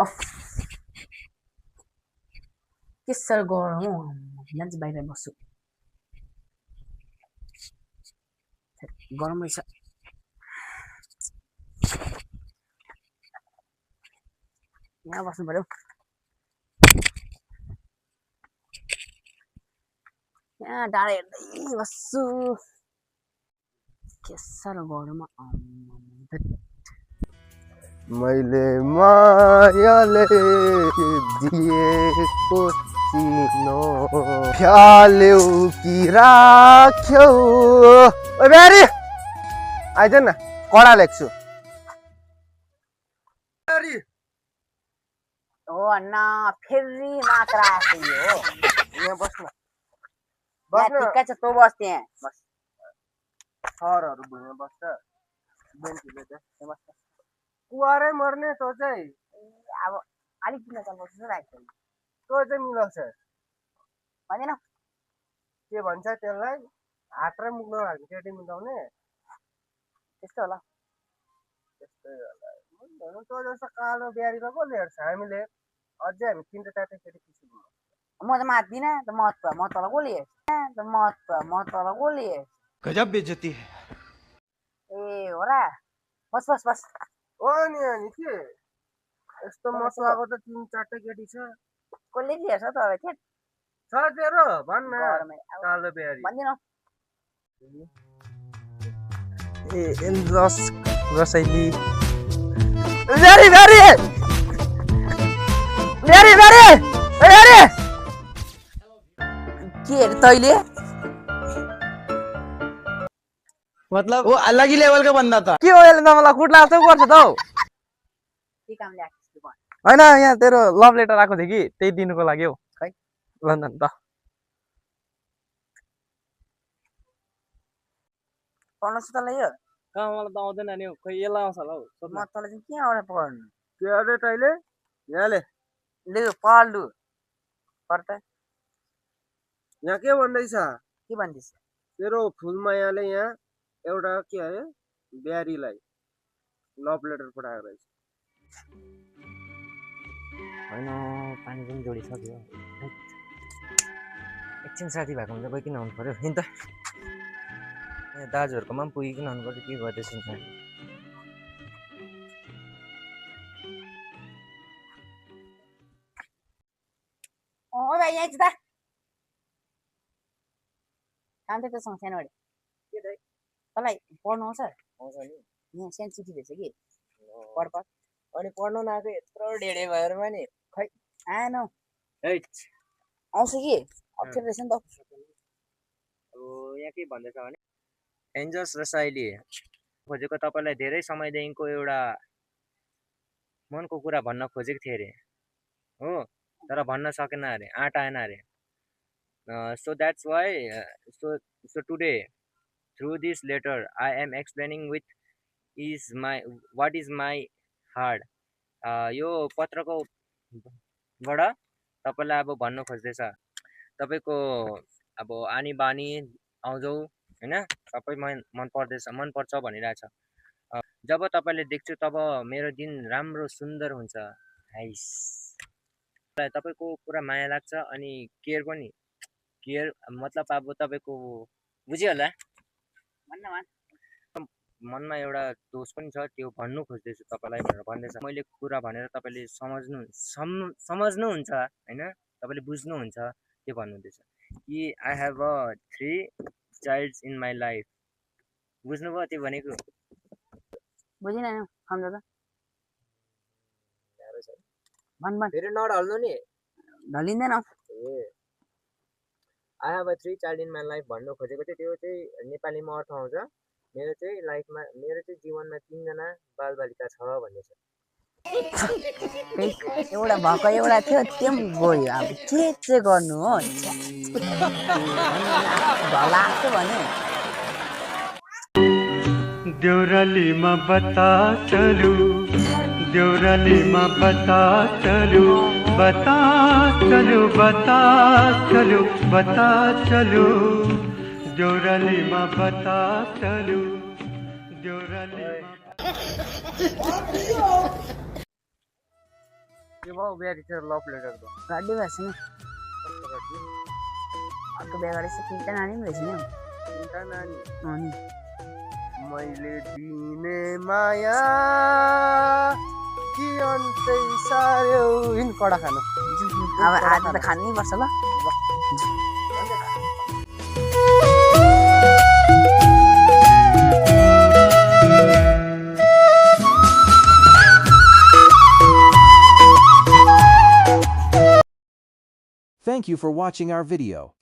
Of के साह्रो गरम हौ यहाँ चाहिँ बाहिर बस्छु गरम रहेछ यहाँ बस्नु पर्यो यहाँ डाँडा हेर्दै बस्छु के साह्रो गरम मैले मायाले दिएको चिनो फ्याल्यौ कि राख्यौ ओ ब्यारी आइज न कडा लेख्छु हो अन्न फेरि मात्रा आएको यो यहाँ बस्नु ठिकै छ तँ बस् त्यहाँ बस सरहरू भुइँमा बस्छ बेन्चीले चाहिँ बस्छ कुवारै मर्ने तँ चाहिँ अब अलिक किन त बस्नु राख्छ तँ चाहिँ मिलाउँछ भन्दैन के भन्छ त्यसलाई हात र मुख नभएको केटी मिलाउने त्यस्तो होला त्यस्तै होला तँ जस्तो कालो ब्यारीमा कसले हेर्छ हामीले अझै हामी तिनवटा चारवटा केटी पछि म त मात्दिनँ त महत्त्व म तल कसले हेर्छ म तल कसले हेर्छ गजब बेइज्जती है ए हो र बस बस बस हो नि अनि के यस्तो मसलाको त तिन चारवटा केटी छ कसले के हेर्छ त के छ तेरो भन्न गरमै अब कालो ब्यारी भन्दिनँ ए रस रसैली ब्यारी ब्यारी ब्यारी ब्यारी ब्यारी के हेर्नु तैँले मतलब वो अलग ही लेवल का बंदा था। के हो यसले त मलाई कुट्ला जस्तो गर्छ त हौ के काम ल्याएको होइन यहाँ तेरो लभ लेटर आएको थियो कि त्यही दिनुको लागि हौ खै लन्डन त पढ्नु छ तँलाई यो कहाँ मलाई त आउँदैन नि खै यसलाई आउँछ होला हौ म तँलाई चाहिँ के आएर पढ्नु के अरे तैँले यहाँले लु पढ लु पढ त यहाँ के भन्दैछ के भन्दैछ तेरो फुलमायाले यहाँ एउटा के अरे ब्यारीलाई लभ लेटर पठाएको रहेछ होइन पानी पनि जोडिसक्यो एकछिन साथी भएको हुन्छ गइकन आउनु पऱ्यो नि त यहाँ दाजुहरूकोमा पनि पुगिकन आउनु पऱ्यो के गर्दैछ नि ओ भाइ यहाँ त काम त त्योसँग सानोबाट के दाइ तँलाई पढ्नु आउँछ आउँछ नि यहाँ सानो चिठी रहेछ कि पढ पढ अनि पढ्नु नआएको यत्रो ढेडे भएरमा नि खै आएन हौ। हैट आउँछ कि अप्ठ्यारो रहेछ नि त अब यहाँ के भन्दैछ भने एन्जल्स र साइली खोजेको तपाईँलाई धेरै समयदेखिको एउटा मनको कुरा भन्न खोजेको थिएँ अरे हो तर भन्न सकेन अरे आँट आएन अरे so that's why so today through this letter I am explaining with is my what is my heart यो पत्रको बाट तपाईलाई अब भन्न खोज्दैछ तपाईको अब आनी बानी आउँजाउ हैन सबै मन पर्छ भनिरहेछ जब तपाईले देख्छु तब मेरो दिन राम्रो सुन्दर हुन्छ हाइस तपाईको पुरा माया लाग्छ अनि केयर पनि केयर मतलब अब तपाईको बुझियो होला मनमा एउटा दोष पनि छ त्यो भन्नु खोज्दैछु तपाईलाई भनेर भन्दैछ मैले कुरा भनेर तपाईले समझ्नुहुन्छ हैन तपाईले बुझ्नुहुन्छ के भन्नुहुँदैछ कि I have a 3 childs in my life बुझ्नुभयो त्यो भनेको बुझिन नि सम्झ त भन भन फेरि नढल्नु नि ढलिँदैन ए I have a 3 child in my life भन्नु खोजेको थियो त्यो चाहिँ नेपालीमा अर्थ आउँछ मेरो चाहिँ लाइफमा मेरो चाहिँ जीवनमा 3 जना बालबालिका छ भन्ने छ एउटा भएको एउटा थियो त्यो पनि गयो अब के चाहिँ गर्नु हो ढलाएको भन्यो देउरालीमा बता चलू देउरालीमा बता चलू बता चलू बता चलू बता चलू देउरालीमा बता चलू देउरालीमा के भयो बिहारी तेरो लभ लेटरको रड्डी भएछ नि कस्तो गर्छु अर्को बिहा गरेपछि तिनवटा नानी पनि भएछ नि चिन्ता नानी अनि मैले दिने माया कि अन्तै सार्यौ हिँड कडा खानु अब आज त खानै पर्छ ल Thank you for watching our video.